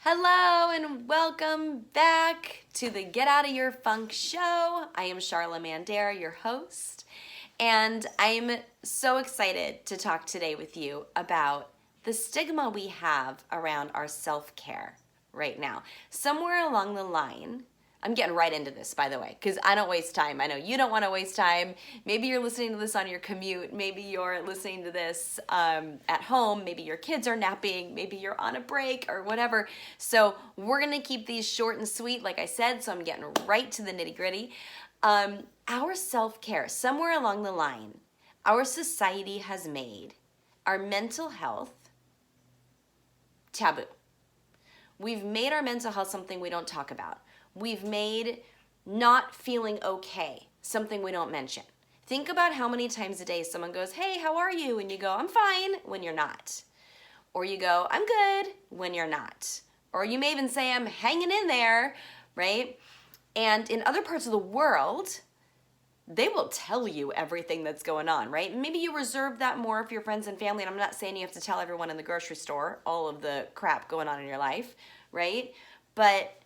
Hello and welcome back to the Get Out of Your Funk show. I am Sharla Mandere, your host, and I'm so excited to talk today with you about the stigma we have around our self-care right now. Somewhere along the line, I'm getting right into this, by the way, because I don't waste time. I know you don't want to waste time. Maybe you're listening to this on your commute. Maybe you're listening to this at home. Maybe your kids are napping. Maybe you're on a break or whatever. So we're going to keep these short and sweet, like I said, so I'm getting right to the nitty gritty. Our self-care, somewhere along the line, our society has made our mental health taboo. We've made our mental health something we don't talk about. We've made not feeling okay something we don't mention. Think about how many times a day someone goes, "Hey, how are you?" And you go, "I'm fine," when you're not. Or you go, "I'm good," when you're not. Or you may even say, "I'm hanging in there," right? And in other parts of the world, they will tell you everything that's going on, right? Maybe you reserve that more for your friends and family, and I'm not saying you have to tell everyone in the grocery store all of the crap going on in your life, right? But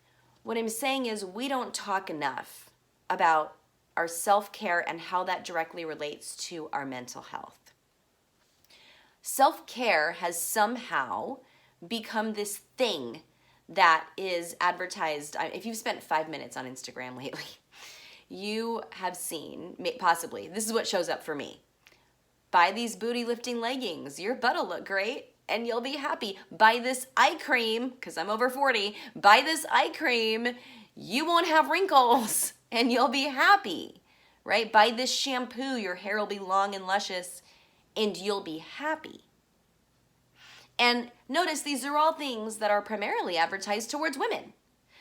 what I'm saying is we don't talk enough about our self-care and how that directly relates to our mental health. Self-care has somehow become this thing that is advertised. If you've spent 5 minutes on Instagram lately, you have seen, possibly, this is what shows up for me. Buy these booty lifting leggings. Your butt will look great and you'll be happy. Buy this eye cream, because I'm over 40. Buy this eye cream. You won't have wrinkles and you'll be happy, right? Buy this shampoo. Your hair will be long and luscious and you'll be happy. And notice these are all things that are primarily advertised towards women.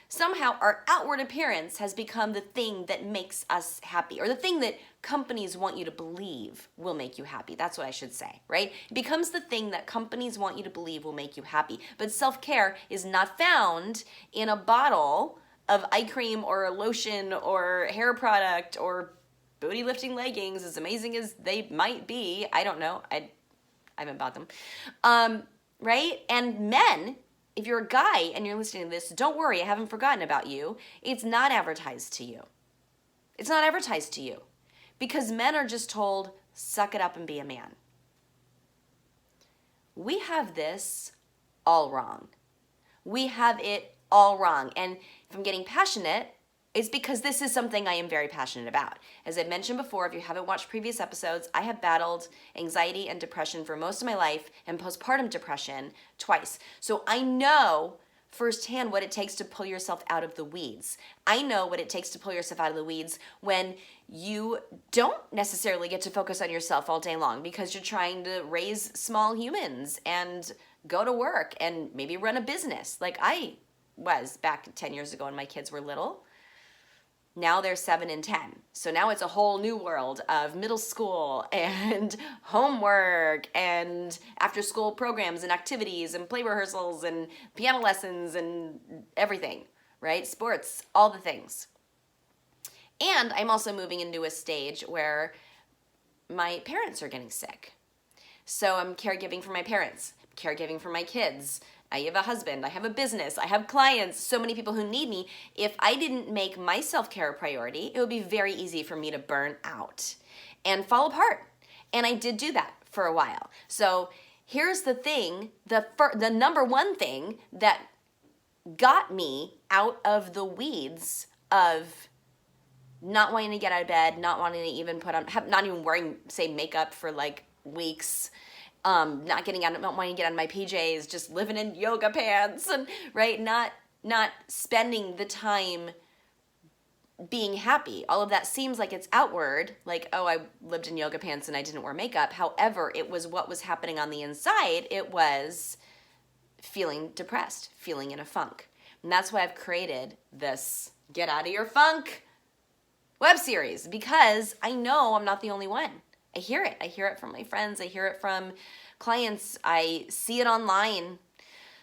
Somehow our outward appearance has become the thing that makes us happy, or the thing that companies want you to believe will make you happy. That's what I should say, right? It becomes the thing that companies want you to believe will make you happy. But self-care is not found in a bottle of eye cream or a lotion or hair product or booty lifting leggings, as amazing as they might be. I don't know. I haven't bought them. Right? And men, if you're a guy and you're listening to this, don't worry, I haven't forgotten about you. It's not advertised to you. It's not advertised to you. Because men are just told, suck it up and be a man. We have this all wrong. We have it all wrong. And if I'm getting passionate, it's because this is something I am very passionate about. As I mentioned before, if you haven't watched previous episodes, I have battled anxiety and depression for most of my life and postpartum depression twice. So I know firsthand what it takes to pull yourself out of the weeds. I know what it takes to pull yourself out of the weeds when you don't necessarily get to focus on yourself all day long because you're trying to raise small humans and go to work and maybe run a business like I was back 10 years ago when my kids were little. Now they're 7 and 10. So now it's a whole new world of middle school and homework and after school programs and activities and play rehearsals and piano lessons and everything, right? Sports, all the things. And I'm also moving into a stage where my parents are getting sick. So I'm caregiving for my parents, caregiving for my kids. I have a husband, I have a business, I have clients, so many people who need me. If I didn't make my self-care a priority, it would be very easy for me to burn out and fall apart. And I did do that for a while. So here's the thing, the number one thing that got me out of the weeds of not wanting to get out of bed, not wanting to even not even wearing, say, makeup for like weeks, not wanting to get out of my PJs, just living in yoga pants, and right, not spending the time being happy. All of that seems like it's outward, like, oh, I lived in yoga pants and I didn't wear makeup. However, it was what was happening on the inside. It was feeling depressed, feeling in a funk. And that's why I've created this Get Out of Your Funk web series, because I know I'm not the only one. I hear it. I hear it from my friends. I hear it from clients. I see it online.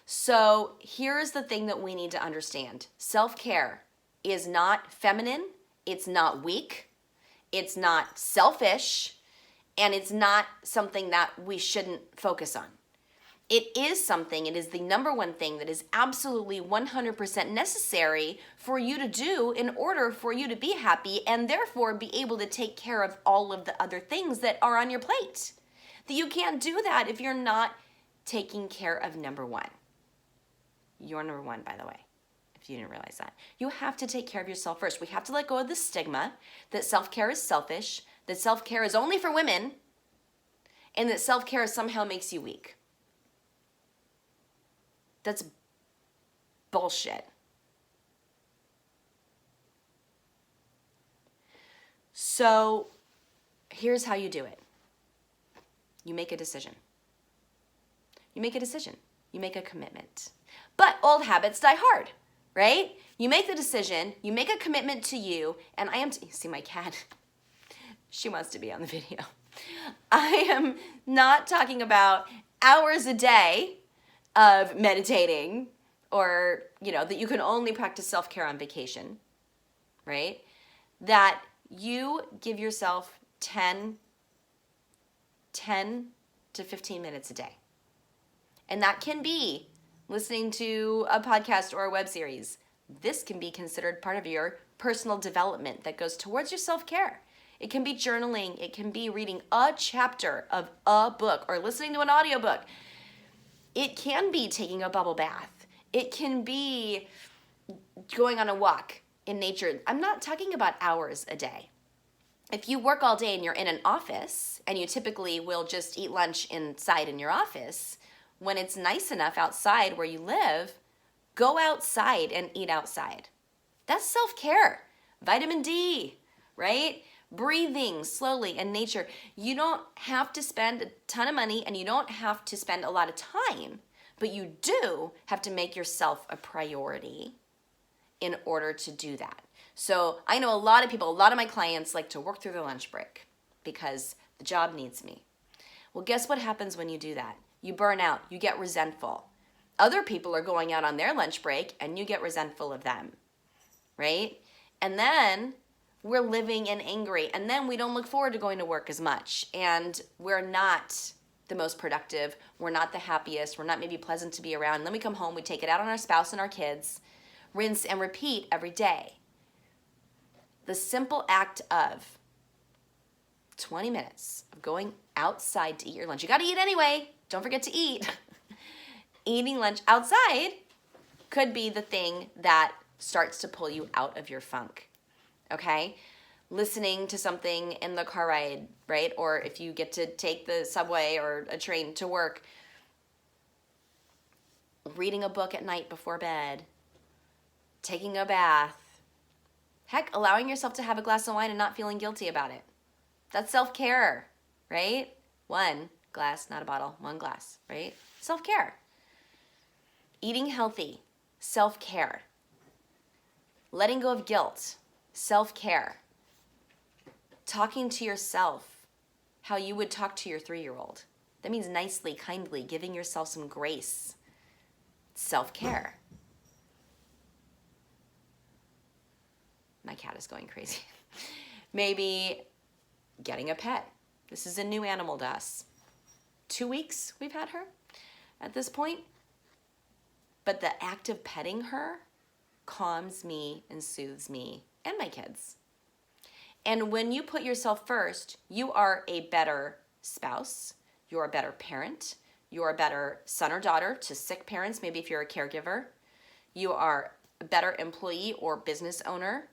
So here's the thing that we need to understand. Self-care is not feminine. It's not weak. It's not selfish. And it's not something that we shouldn't focus on. It is the number one thing that is absolutely 100% necessary for you to do in order for you to be happy and therefore be able to take care of all of the other things that are on your plate. That you can't do that if you're not taking care of number one. You're number one, by the way, if you didn't realize that. You have to take care of yourself first. We have to let go of the stigma that self-care is selfish, that self-care is only for women, and that self-care somehow makes you weak. That's bullshit. So here's how you do it. You make a decision. You make a decision. You make a commitment. But old habits die hard, right? You make the decision, you make a commitment to you, and you see my cat? She wants to be on the video. I am not talking about hours a day of meditating or, that you can only practice self-care on vacation, right? That you give yourself 10 to 15 minutes a day. And that can be listening to a podcast or a web series. This can be considered part of your personal development that goes towards your self-care. It can be journaling. It can be reading a chapter of a book or listening to an audiobook. It can be taking a bubble bath. It can be going on a walk in nature. I'm not talking about hours a day. If you work all day and you're in an office and you typically will just eat lunch inside in your office, when it's nice enough outside where you live, go outside and eat outside. That's self-care. Vitamin D, right? Breathing slowly in nature. You don't have to spend a ton of money and you don't have to spend a lot of time, but you do have to make yourself a priority in order to do that. So I know a lot of my clients like to work through their lunch break because the job needs me. Well, guess what happens when you do that? You burn out, you get resentful. Other people are going out on their lunch break and you get resentful of them, right? And then we're living in angry, and then we don't look forward to going to work as much, and we're not the most productive, we're not the happiest, we're not maybe pleasant to be around. And then we come home, we take it out on our spouse and our kids, rinse and repeat every day. The simple act of 20 minutes of going outside to eat your lunch. You gotta eat anyway, don't forget to eat. Eating lunch outside could be the thing that starts to pull you out of your funk. Okay? Listening to something in the car ride, right? Or if you get to take the subway or a train to work, reading a book at night before bed, taking a bath, heck, allowing yourself to have a glass of wine and not feeling guilty about it. That's self-care, right? One glass, not a bottle, one glass, right? Self-care. Eating healthy, self-care. Letting go of guilt, self-care. Talking to yourself how you would talk to your 3-year-old. That means nicely, kindly, giving yourself some grace. Self-care. My cat is going crazy. Maybe getting a pet. This is a new animal to us. 2 weeks we've had her at this point. But the act of petting her calms me and soothes me and my kids. And when you put yourself first, you are a better spouse, you're a better parent, you're a better son or daughter to sick parents, maybe if you're a caregiver. You are a better employee or business owner.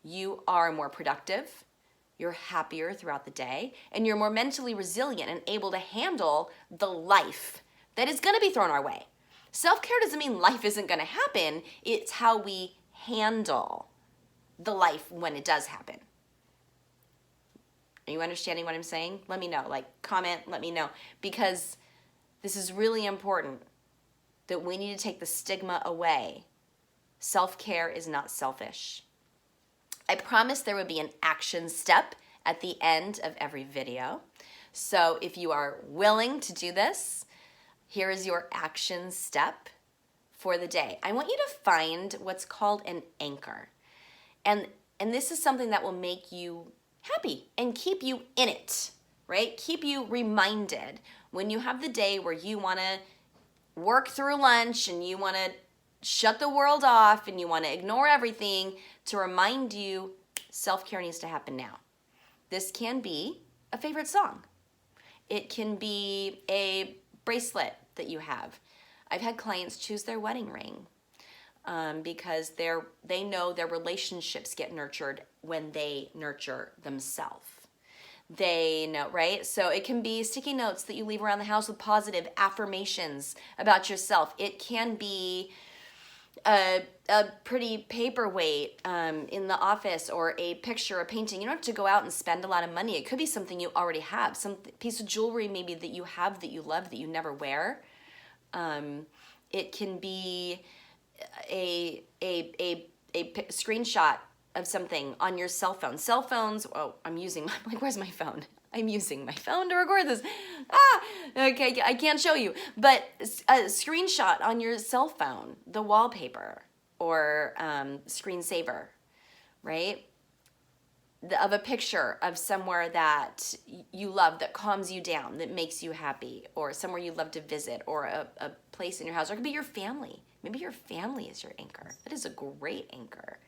You are more productive. You're happier throughout the day. And you're more mentally resilient and able to handle the life that is going to be thrown our way. Self-care doesn't mean life isn't going to happen. It's how we handle the life when it does happen. Are you understanding what I'm saying? Let me know. Comment, let me know. Because this is really important that we need to take the stigma away. Self-care is not selfish. I promised there would be an action step at the end of every video. So if you are willing to do this, here is your action step for the day. I want you to find what's called an anchor. And this is something that will make you happy and keep you in it, right? Keep you reminded when you have the day where you want to work through lunch and you want to shut the world off and you want to ignore everything to remind you self-care needs to happen now. This can be a favorite song. It can be a bracelet that you have. I've had clients choose their wedding ring because they know their relationships get nurtured when they nurture themselves. They know, right? So it can be sticky notes that you leave around the house with positive affirmations about yourself. It can be a pretty paperweight in the office, or a picture, a painting. You don't have to go out and spend a lot of money. It could be something you already have, some piece of jewelry maybe that you have that you love that you never wear. It can be a screenshot of something on your cell phone. Cell phones, where's my phone? I'm using my phone to record this. Okay, I can't show you. But a screenshot on your cell phone, the wallpaper, or screensaver, right? Of a picture of somewhere that you love, that calms you down, that makes you happy, or somewhere you love to visit, or a place in your house, or it could be your family. Maybe your family is your anchor. That is a great anchor,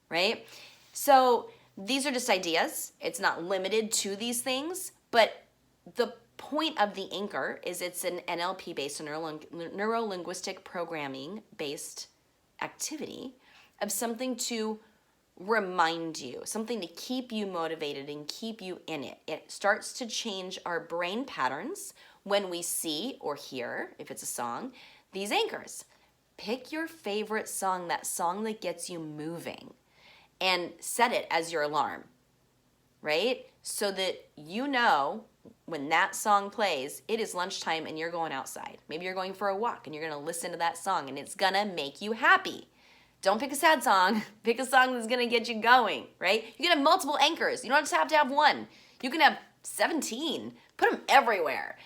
right? So these are just ideas. It's not limited to these things, but the point of the anchor is it's an NLP-based, neuro-linguistic programming-based activity of something to remind you, something to keep you motivated and keep you in it. It starts to change our brain patterns when we see or hear, if it's a song, these anchors. Pick your favorite song, that song that gets you moving, and set it as your alarm, right? So that you know when that song plays, it is lunchtime and you're going outside. Maybe you're going for a walk and you're going to listen to that song and it's going to make you happy. Don't pick a sad song. Pick a song that's going to get you going, right? You can have multiple anchors. You don't just have to have one. You can have 17. Put them everywhere.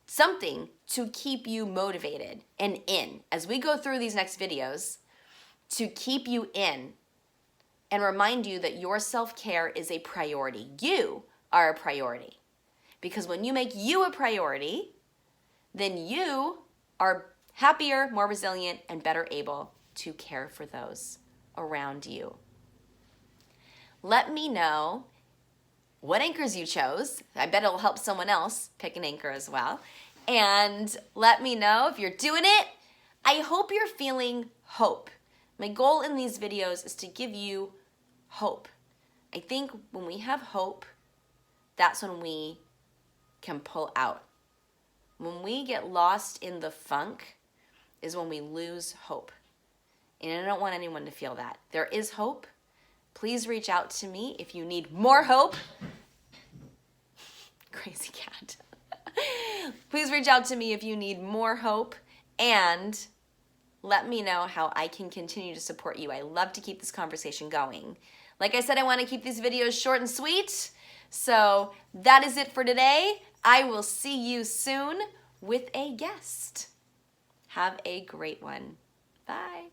Something to keep you motivated and in. As we go through these next videos, to keep you in and remind you that your self-care is a priority. You are a priority. Because when you make you a priority, then you are happier, more resilient, and better able to care for those around you. Let me know what anchors you chose. I bet it'll help someone else pick an anchor as well. And let me know if you're doing it. I hope you're feeling hope. My goal in these videos is to give you hope. I think when we have hope, that's when we can pull out. When we get lost in the funk is when we lose hope. And I don't want anyone to feel that. There is hope. Please reach out to me if you need more hope. Crazy cat. Please reach out to me if you need more hope, and let me know how I can continue to support you. I love to keep this conversation going. Like I said, I want to keep these videos short and sweet. So that is it for today. I will see you soon with a guest. Have a great one. Bye.